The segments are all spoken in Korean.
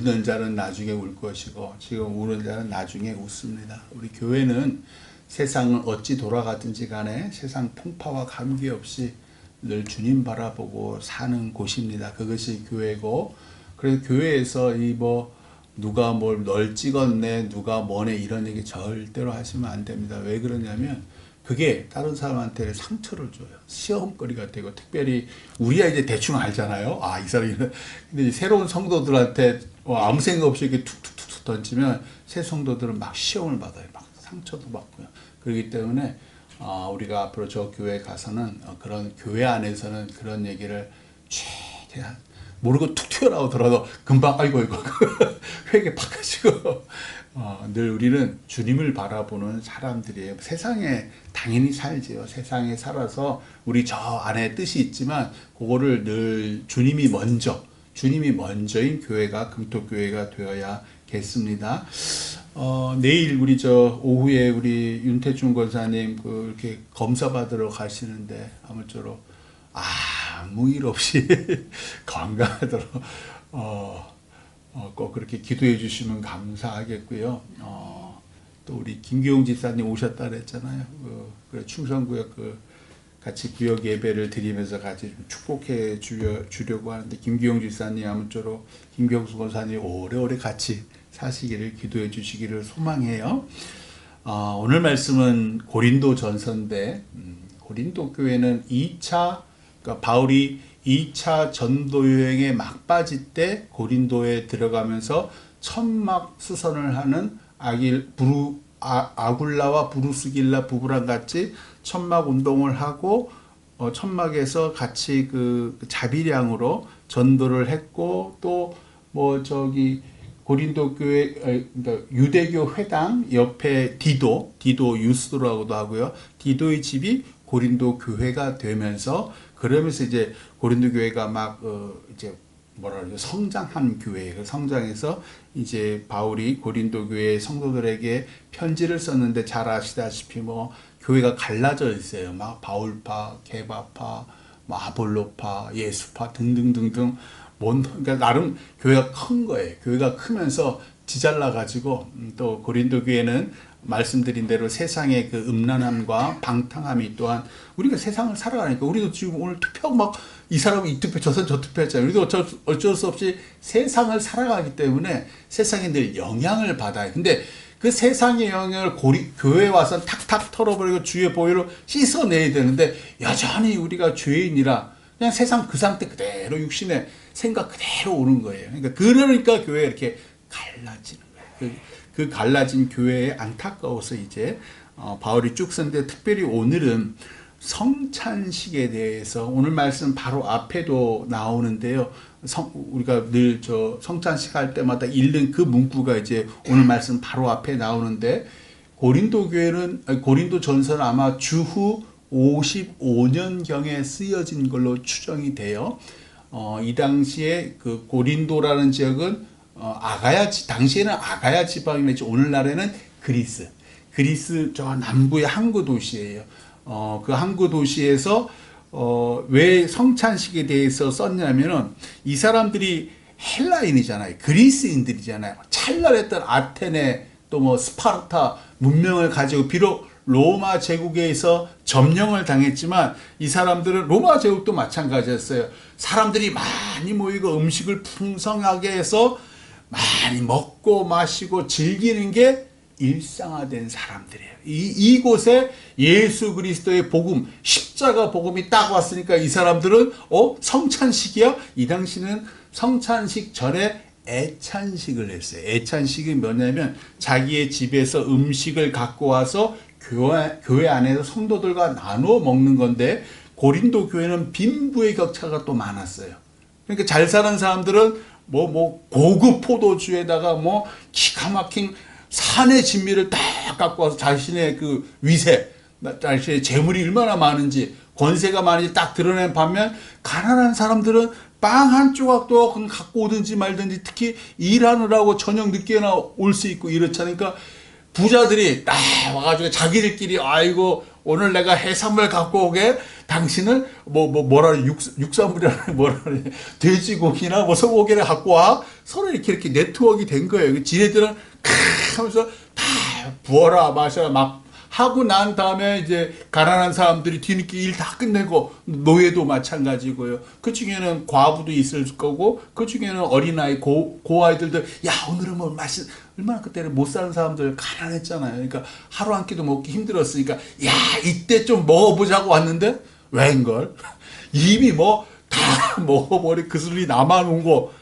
웃는 자는 나중에 울 것이고 지금 우는 자는 나중에 웃습니다. 우리 교회는 세상은 어찌 돌아가든지 간에 세상 풍파와 관계없이 늘 주님 바라보고 사는 곳입니다. 그것이 교회고, 그래서 교회에서 이 뭐 누가 뭘 널 찍었네, 누가 뭐네 이런 얘기 절대로 하시면 안 됩니다. 왜 그러냐면 그게 다른 사람한테 상처를 줘요. 시험거리가 되고, 특별히 우리가 이제 대충 알잖아요. 아, 이 사람이. 근데 새로운 성도들한테 아무 생각 없이 이렇게 툭툭툭 던지면 새 성도들은 막 시험을 받아요. 막 상처도 받고요. 그렇기 때문에 우리가 앞으로 저 교회 가서는 그런 교회 안에서는 그런 얘기를 최대한 모르고 툭 튀어나오더라도 금방 아이고 회개 팍 하시고 늘 우리는 주님을 바라보는 사람들이에요. 세상에 당연히 살지요. 세상에 살아서 우리 저 안에 뜻이 있지만 그거를 늘 주님이 먼저인 교회가 금토교회가 되어야겠습니다. 내일 우리 오후에 우리 윤태중 권사님 이렇게 검사 받으러 가시는데 아무쪼록 아무 일 없이 건강하도록 꼭 그렇게 기도해 주시면 감사하겠고요. 또 우리 김기용 집사님 오셨다 그랬잖아요. 그래 충성구역 같이 구역 예배를 드리면서 같이 축복해 주려고 하는데 김기용 집사님 아무쪼록 김경수 권사님 오래오래 같이 사시기를 기도해 주시기를 소망해요. 오늘 말씀은 고린도 전서인데 고린도 교회는 그러니까 바울이 2차 전도 여행에 막바지 때 고린도에 들어가면서 천막 수선을 하는 아굴라와 브루스길라 부부랑 같이 천막 운동을 하고 천막에서 같이 그 자비량으로 전도를 했고, 또 고린도 교회 그러니까 유대교 회당 옆에 디도 유스도라고도 하고요. 디도의 집이 고린도 교회가 되면서, 그러면서 이제 고린도 교회가 막 이제 성장한 교회, 성장해서 이제 바울이 고린도 교회 성도들에게 편지를 썼는데 잘 아시다시피 교회가 갈라져 있어요. 막 바울파, 게바파, 아볼로파, 예수파 등등등등. 그러니까 나름 교회가 큰 거예요. 교회가 크면서 지잘나 가지고 또 고린도 교회는 말씀드린 대로 세상의 그 음란함과 방탕함이 또한 우리가 세상을 살아가니까 우리도 지금 오늘 투표하고 막 이 사람은 이 투표 저 사람 저 투표 했잖아요. 우리도 어쩔 수 없이 세상을 살아가기 때문에 세상에 늘 영향을 받아요. 근데 그 세상의 영향을 교회에 와서 탁탁 털어버리고 주의 보혈로 씻어내야 되는데 여전히 우리가 죄인이라 그냥 세상 그 상태 그대로 육신의 생각 그대로 오는 거예요. 그러니까 교회가 이렇게 갈라지는 거예요. 그 갈라진 교회에 안타까워서 이제 바울이 쭉 썼는데, 특별히 오늘은 성찬식에 대해서, 오늘 말씀 바로 앞에도 나오는데요. 우리가 늘 성찬식 할 때마다 읽는 그 문구가 이제 오늘 말씀 바로 앞에 나오는데, 고린도 전서는 아마 주후 55년경에 쓰여진 걸로 추정이 돼요. 이 당시에 그 고린도라는 지역은 당시에는 아가야 지방이랬지, 오늘날에는 그리스 저 남부의 항구 도시예요. 그 항구 도시에서 왜 성찬식에 대해서 썼냐면은 이 사람들이 헬라인이잖아요. 그리스인들이잖아요. 찬란했던 아테네 또 스파르타 문명을 가지고, 비록 로마 제국에서 점령을 당했지만 이 사람들은 로마 제국도 마찬가지였어요. 사람들이 많이 모이고 음식을 풍성하게 해서 많이 먹고 마시고 즐기는 게 일상화된 사람들이에요. 이곳에 예수 그리스도의 복음, 십자가 복음이 딱 왔으니까 이 사람들은 성찬식이야? 이 당시는 성찬식 전에 애찬식을 했어요. 애찬식이 뭐냐면 자기의 집에서 음식을 갖고 와서 교회 안에서 성도들과 나누어 먹는 건데, 고린도 교회는 빈부의 격차가 또 많았어요. 그러니까 잘 사는 사람들은 고급 포도주에다가 기가 막힌 산의 진미를 딱 갖고 와서 자신의 그 위세, 자신의 재물이 얼마나 많은지, 권세가 많은지 딱 드러낸 반면, 가난한 사람들은 빵 한 조각도 갖고 오든지 말든지, 특히 일하느라고 저녁 늦게나 올 수 있고 이렇잖아요. 그러니까 부자들이 딱 와가지고 자기들끼리 아이고 오늘 내가 해산물 갖고 오게 당신은 뭐라 육산물이라 뭐라 그래 돼지고기나 뭐 소고기를 갖고 와 서로 이렇게 네트워크가 된 거예요. 지네들은 하면서 다 부어라 마셔라 막 하고 난 다음에 이제 가난한 사람들이 뒤늦게 일 다 끝내고 노예도 마찬가지고요. 그 중에는 과부도 있을 거고 그 중에는 어린아이 고아이들도 야 오늘은 뭐 얼마나 그때는 못 사는 사람들 가난했잖아요. 그러니까 하루 한 끼도 먹기 힘들었으니까 야 이때 좀 먹어보자고 왔는데 웬걸 이미 뭐 다 먹어버린 그 술이 남아놓은 거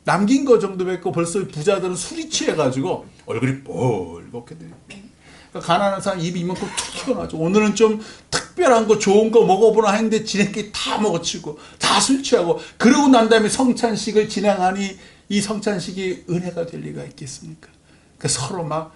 남긴 거 정도밖에 벌써 부자들은 술이 취해가지고 얼굴이 뻘겋게 돼요. 가난한 사람 입이 이만큼 툭 튀어나오죠. 오늘은 좀 특별한 거 좋은 거 먹어보나 했는데 지네끼리 다 먹어치고 다 술 취하고 그러고 난 다음에 성찬식을 진행하니 이 성찬식이 은혜가 될 리가 있겠습니까? 그러니까 서로 막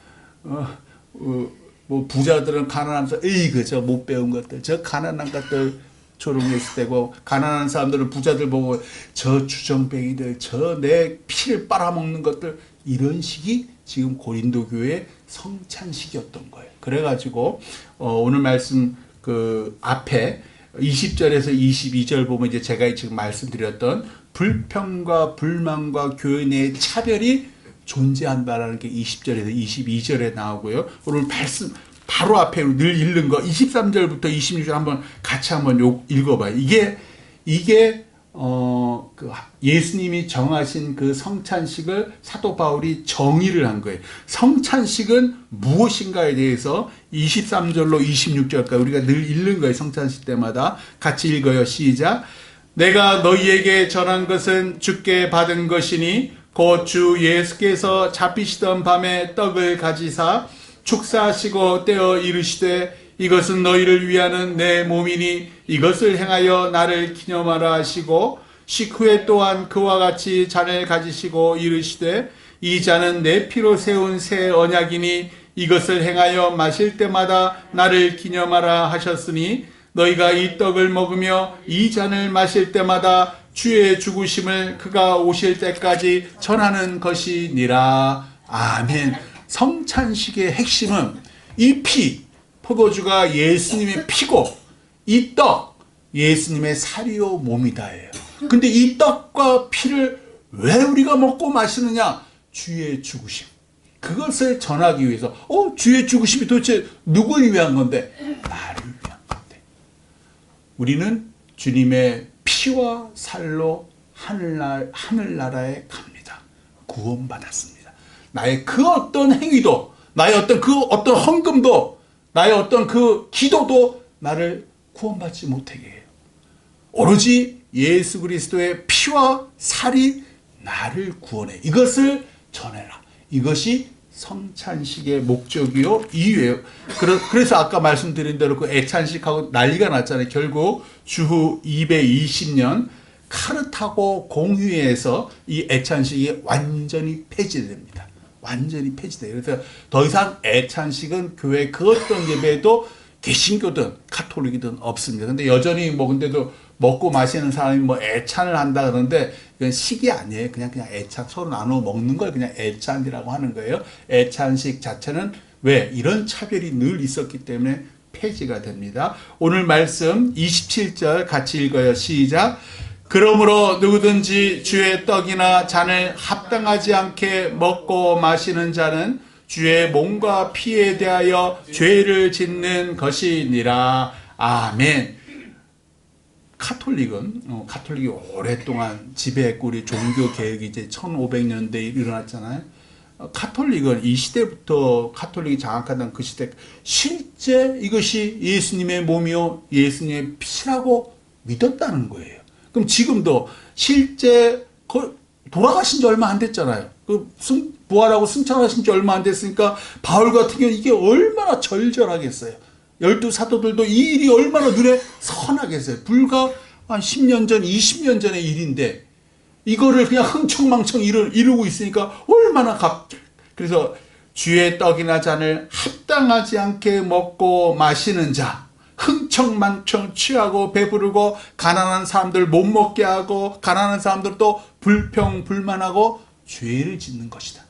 뭐 부자들은 가난하면서 에이 그저 못 배운 것들 저 가난한 것들 조롱했을 때고 가난한 사람들은 부자들 보고 저 주정뱅이들 저 내 피를 빨아먹는 것들 이런 식이 지금 고린도 교회의 성찬식이었던 거예요. 그래가지고 오늘 말씀 그 앞에 20절에서 22절 보면 이제 제가 지금 말씀드렸던 불평과 불만과 교회 내의 차별이 존재한다라는 게 20절에서 22절에 나오고요. 오늘 말씀 바로 앞에 늘 읽는 거 23절부터 26절 한번 같이 한번 읽어봐요. 이게 그 예수님이 정하신 그 성찬식을 사도 바울이 정의를 한 거예요. 성찬식은 무엇인가에 대해서 23절로 26절까지 우리가 늘 읽는 거예요. 성찬식 때마다 같이 읽어요. 시작. 내가 너희에게 전한 것은 주께 받은 것이니 곧 주 예수께서 잡히시던 밤에 떡을 가지사 축사하시고 떼어 이르시되 이것은 너희를 위하는 내 몸이니 이것을 행하여 나를 기념하라 하시고 식후에 또한 그와 같이 잔을 가지시고 이르시되 이 잔은 내 피로 세운 새 언약이니 이것을 행하여 마실 때마다 나를 기념하라 하셨으니 너희가 이 떡을 먹으며 이 잔을 마실 때마다 주의 죽으심을 그가 오실 때까지 전하는 것이니라. 아멘. 성찬식의 핵심은 이 피, 포도주가 예수님의 피고 이 떡, 예수님의 살이요 몸이다예요. 근데 이 떡과 피를 왜 우리가 먹고 마시느냐? 주의 죽으심. 그것을 전하기 위해서 주의 죽으심이 도대체 누구를 위한 건데? 나를 위한 건데. 우리는 주님의 피와 살로 하늘나라에 갑니다. 구원받았습니다. 나의 그 어떤 행위도 나의 어떤 그 어떤 헌금도 나의 어떤 그 기도도 나를 구원받지 못하게 해요. 오로지 예수 그리스도의 피와 살이 나를 구원해. 이것을 전해라. 이것이 성찬식의 목적이요 이유예요. 그래서 아까 말씀드린 대로 그 애찬식하고 난리가 났잖아요. 결국 주후 220년 카르타고 공회에서 이 애찬식이 완전히 폐지됩니다. 완전히 폐지돼요. 그래서 더 이상 애찬식은 교회 그 어떤 예배도 개신교든 카톨릭이든 없습니다. 근데 여전히 근데도 먹고 마시는 사람이 애찬을 한다 그러는데 이건 식이 아니에요. 그냥 애찬 서로 나눠 먹는 걸 그냥 애찬이라고 하는 거예요. 애찬식 자체는 왜 이런 차별이 늘 있었기 때문에 폐지가 됩니다. 오늘 말씀 27절 같이 읽어요. 시작. 그러므로 누구든지 주의 떡이나 잔을 합당하지 않게 먹고 마시는 자는 주의 몸과 피에 대하여 죄를 짓는 것이니라. 아멘. 카톨릭이 오랫동안 지배했고 우리 종교 개혁이 이제 1500년대에 일어났잖아요. 카톨릭은 이 시대부터 카톨릭이 장악하던 그 시대 실제 이것이 예수님의 몸이요 예수님의 피라고 믿었다는 거예요. 그럼 지금도 실제 돌아가신 지 얼마 안 됐잖아요. 부활하고 승천하신 지 얼마 안 됐으니까 바울 같은 경우는 이게 얼마나 절절하겠어요. 12사도들도 이 일이 얼마나 눈에 선하겠어요. 불과 한 10년 전, 20년 전의 일인데 이거를 그냥 흥청망청 이루고 있으니까 얼마나 그래서 주의 떡이나 잔을 합당하지 않게 먹고 마시는 자, 흥청망청 취하고 배부르고 가난한 사람들 못 먹게 하고 가난한 사람들 또 불평불만하고 죄를 짓는 것이다.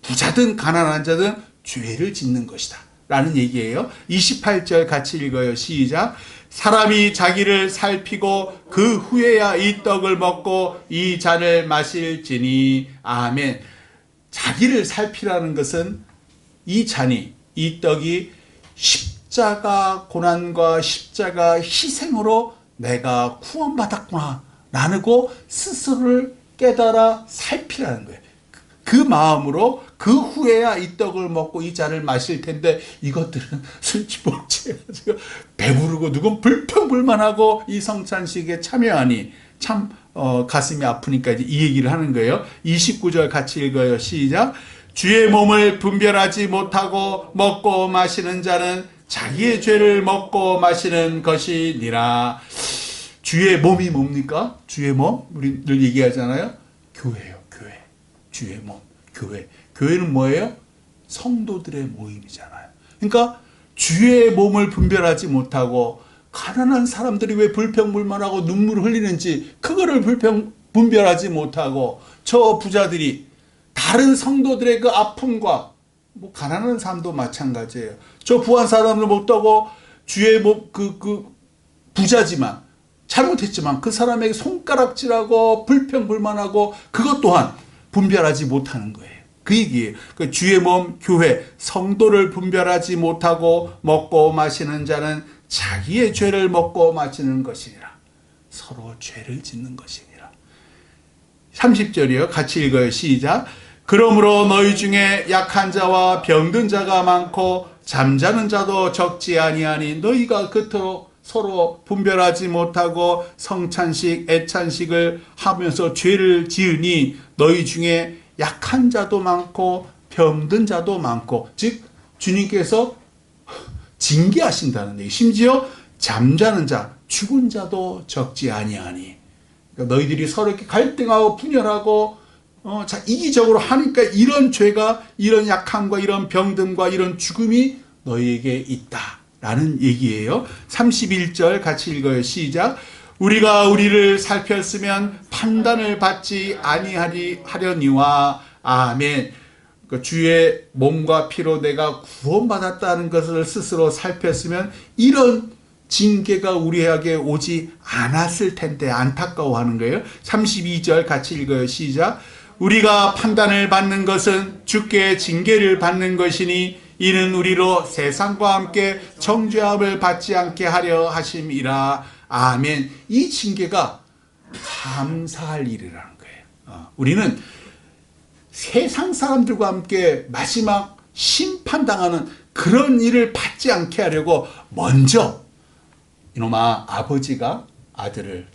부자든 가난한 자든 죄를 짓는 것이다 라는 얘기예요. 28절 같이 읽어요. 시작. 사람이 자기를 살피고 그 후에야 이 떡을 먹고 이 잔을 마실지니. 아멘. 자기를 살피라는 것은 이 잔이, 이 떡이 십자가 고난과 십자가 희생으로 내가 구원받았구나 라고 스스로를 깨달아 살피라는 거예요. 그 마음으로 그 후에야 이 떡을 먹고 이 잔을 마실 텐데, 이것들은 술집봉지해가지고 배부르고 누군 불평불만하고 이 성찬식에 참여하니 참 가슴이 아프니까 이제 이 얘기를 하는 거예요. 29절 같이 읽어요. 시작. 주의 몸을 분별하지 못하고 먹고 마시는 자는 자기의 죄를 먹고 마시는 것이니라. 주의 몸이 뭡니까? 주의 몸? 우리 늘 얘기하잖아요. 교회요. 교회. 주의 몸. 교회. 교회는 뭐예요? 성도들의 모임이잖아요. 그러니까 주의 몸을 분별하지 못하고 가난한 사람들이 왜 불평불만하고 눈물을 흘리는지 그거를 분별하지 못하고, 저 부자들이 다른 성도들의 그 아픔과, 뭐 가난한 사람도 마찬가지예요. 저 부한 사람을 못하고 주의 몸 부자지만 잘못했지만 그 사람에게 손가락질하고 불평불만하고 그것 또한 분별하지 못하는 거예요. 그 얘기예요. 그 주의 몸 교회 성도를 분별하지 못하고 먹고 마시는 자는 자기의 죄를 먹고 마시는 것이니라. 서로 죄를 짓는 것이니라. 30절이요. 같이 읽어요. 시작. 그러므로 너희 중에 약한 자와 병든 자가 많고 잠자는 자도 적지 아니하니 너희가 그토록 서로 분별하지 못하고 성찬식 애찬식을 하면서 죄를 지으니 너희 중에 약한 자도 많고 병든 자도 많고, 즉 주님께서 징계하신다는 얘기. 심지어 잠자는 자, 죽은 자도 적지 아니하니. 그러니까 너희들이 서로 이렇게 갈등하고 분열하고 이기적으로 하니까 이런 죄가, 이런 약함과 이런 병듦과 이런 죽음이 너희에게 있다라는 얘기예요. 31절 같이 읽어요. 시작. 우리가 우리를 살폈으면 판단을 받지 아니하려니와. 아멘. 그 주의 몸과 피로 내가 구원받았다는 것을 스스로 살폈으면 이런 징계가 우리에게 오지 않았을 텐데 안타까워하는 거예요. 32절 같이 읽어요. 시작. 우리가 판단을 받는 것은 주께 징계를 받는 것이니 이는 우리로 세상과 함께 정죄함을 받지 않게 하려 하심이라. 아멘. 이 징계가 감사할 일이라는 거예요. 우리는 세상 사람들과 함께 마지막 심판당하는 그런 일을 받지 않게 하려고 먼저 이놈아, 아버지가 아들을,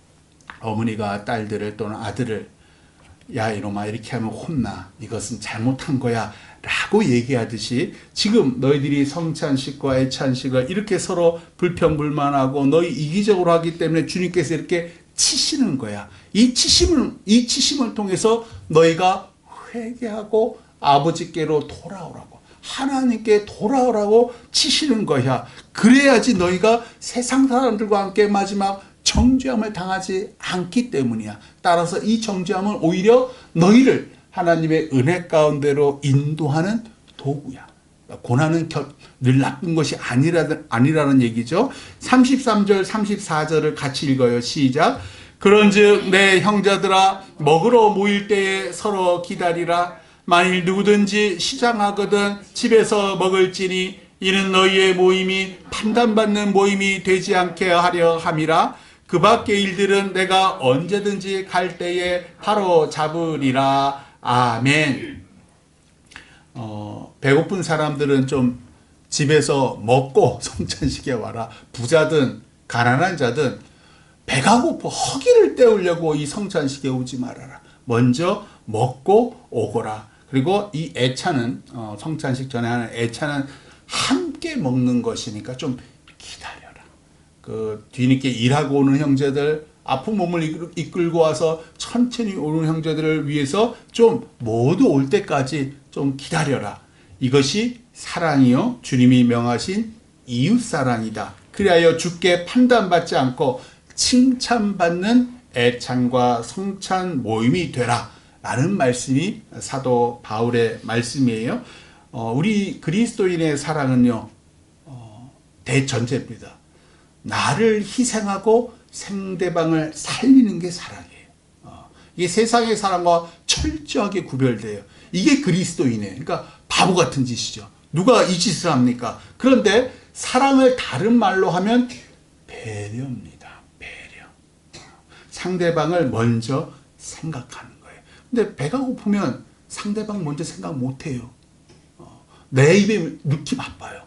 어머니가 딸들을 또는 아들을, 야 이놈아 이렇게 하면 혼나, 이것은 잘못한 거야 라고 얘기하듯이 지금 너희들이 성찬식과 애찬식을 이렇게 서로 불평불만하고 너희 이기적으로 하기 때문에 주님께서 이렇게 치시는 거야. 이 치심을 통해서 너희가 회개하고 아버지께로 돌아오라고, 하나님께 돌아오라고 치시는 거야. 그래야지 너희가 세상 사람들과 함께 마지막 정죄함을 당하지 않기 때문이야. 따라서 이 정죄함은 오히려 너희를 하나님의 은혜 가운데로 인도하는 도구야. 고난은 늘 나쁜 것이 아니라는 얘기죠. 33절 34절을 같이 읽어요. 시작. 그런즉 내 형제들아, 먹으러 모일 때에 서로 기다리라. 만일 누구든지 시장하거든 집에서 먹을지니 이는 너희의 모임이 판단받는 모임이 되지 않게 하려 함이라. 그 밖의 일들은 내가 언제든지 갈 때에 바로 잡으리라. 아멘. 배고픈 사람들은 좀 집에서 먹고 성찬식에 와라. 부자든 가난한 자든 배가 고파 허기를 때우려고 이 성찬식에 오지 말아라. 먼저 먹고 오거라. 그리고 이 애차는 성찬식 전에 하는 애차는 함께 먹는 것이니까 좀 기다려라. 그 뒤늦게 일하고 오는 형제들, 아픈 몸을 이끌고 와서 천천히 오는 형제들을 위해서 좀 모두 올 때까지 좀 기다려라. 이것이 사랑이요 주님이 명하신 이웃사랑이다. 그리하여 주께 판단받지 않고 칭찬받는 애찬과 성찬 모임이 되라 라는 말씀이 사도 바울의 말씀이에요. 우리 그리스도인의 사랑은요, 대전제입니다. 나를 희생하고 상대방을 살리는 게 사랑이에요. 이게 세상의 사랑과 철저하게 구별돼요. 이게 그리스도인이에요. 그러니까 바보 같은 짓이죠. 누가 이 짓을 합니까? 그런데 사랑을 다른 말로 하면 배려입니다. 배려. 상대방을 먼저 생각하는 거예요. 근데 배가 고프면 상대방 먼저 생각 못해요. 내 입에 넣기 바빠요.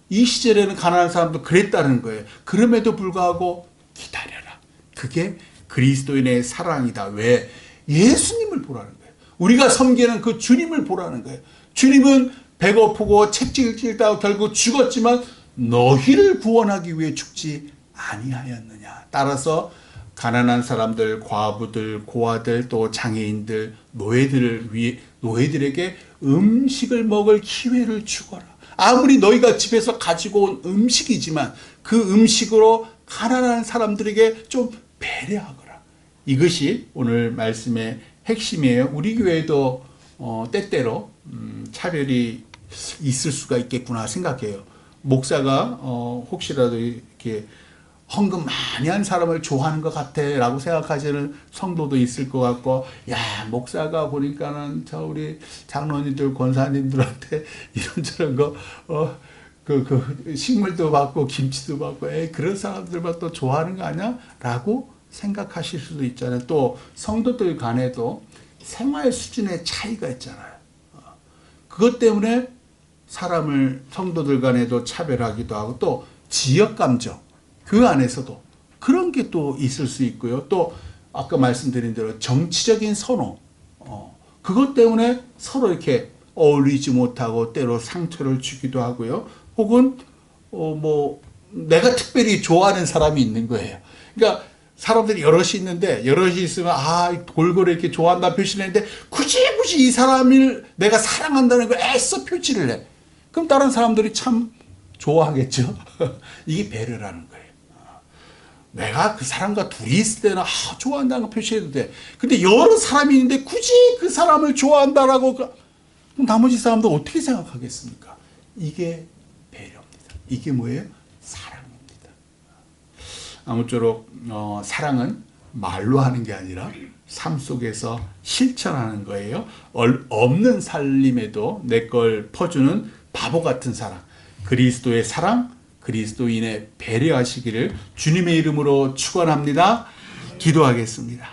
이 시절에는 가난한 사람도 그랬다는 거예요. 그럼에도 불구하고 기다려라. 그게 그리스도인의 사랑이다. 왜? 예수님을 보라는 거예요. 우리가 섬기는 그 주님을 보라는 거예요. 주님은 배고프고 채찍질다고 결국 죽었지만 너희를 구원하기 위해 죽지 아니하였느냐. 따라서 가난한 사람들, 과부들, 고아들, 또 장애인들, 노예들에게 음식을 먹을 기회를 주거라. 아무리 너희가 집에서 가지고 온 음식이지만 그 음식으로 가난한 사람들에게 좀 배려하거라. 이것이 오늘 말씀의 핵심이에요. 우리 교회도 때때로 차별이 있을 수가 있겠구나 생각해요. 목사가 혹시라도 이렇게 헌금 많이 한 사람을 좋아하는 것 같아 라고 생각하시는 성도도 있을 것 같고, 야, 목사가 보니까는 저 우리 장로님들 권사님들한테 이런저런 거 식물도 받고 김치도 받고 그런 사람들만 또 좋아하는 거 아니야? 라고 생각하실 수도 있잖아요. 또 성도들 간에도 생활 수준의 차이가 있잖아요. 그것 때문에 성도들 간에도 차별하기도 하고, 또 지역 감정, 그 안에서도 그런 게 또 있을 수 있고요. 또 아까 말씀드린 대로 정치적인 선호, 그것 때문에 서로 이렇게 어울리지 못하고 때로 상처를 주기도 하고요. 혹은 내가 특별히 좋아하는 사람이 있는 거예요. 그러니까 사람들이 여럿이 있는데, 여럿이 있으면 골고루 이렇게 좋아한다 표시를 했는데 굳이 이 사람을 내가 사랑한다는 걸 애써 표시를 해. 그럼 다른 사람들이 참 좋아하겠죠. 이게 배려라는 거예요. 내가 그 사람과 둘이 있을 때는 좋아한다는 거 표시해도 돼. 근데 여러 사람이 있는데 굳이 그 사람을 좋아한다라고, 그럼 나머지 사람들 어떻게 생각하겠습니까? 이게 배려입니다. 이게 뭐예요? 사랑입니다. 아무쪼록 사랑은 말로 하는 게 아니라 삶 속에서 실천하는 거예요. 없는 살림에도 내 걸 퍼주는 바보 같은 사랑, 그리스도의 사랑, 그리스도인의 배려하시기를 주님의 이름으로 축원합니다. 기도하겠습니다.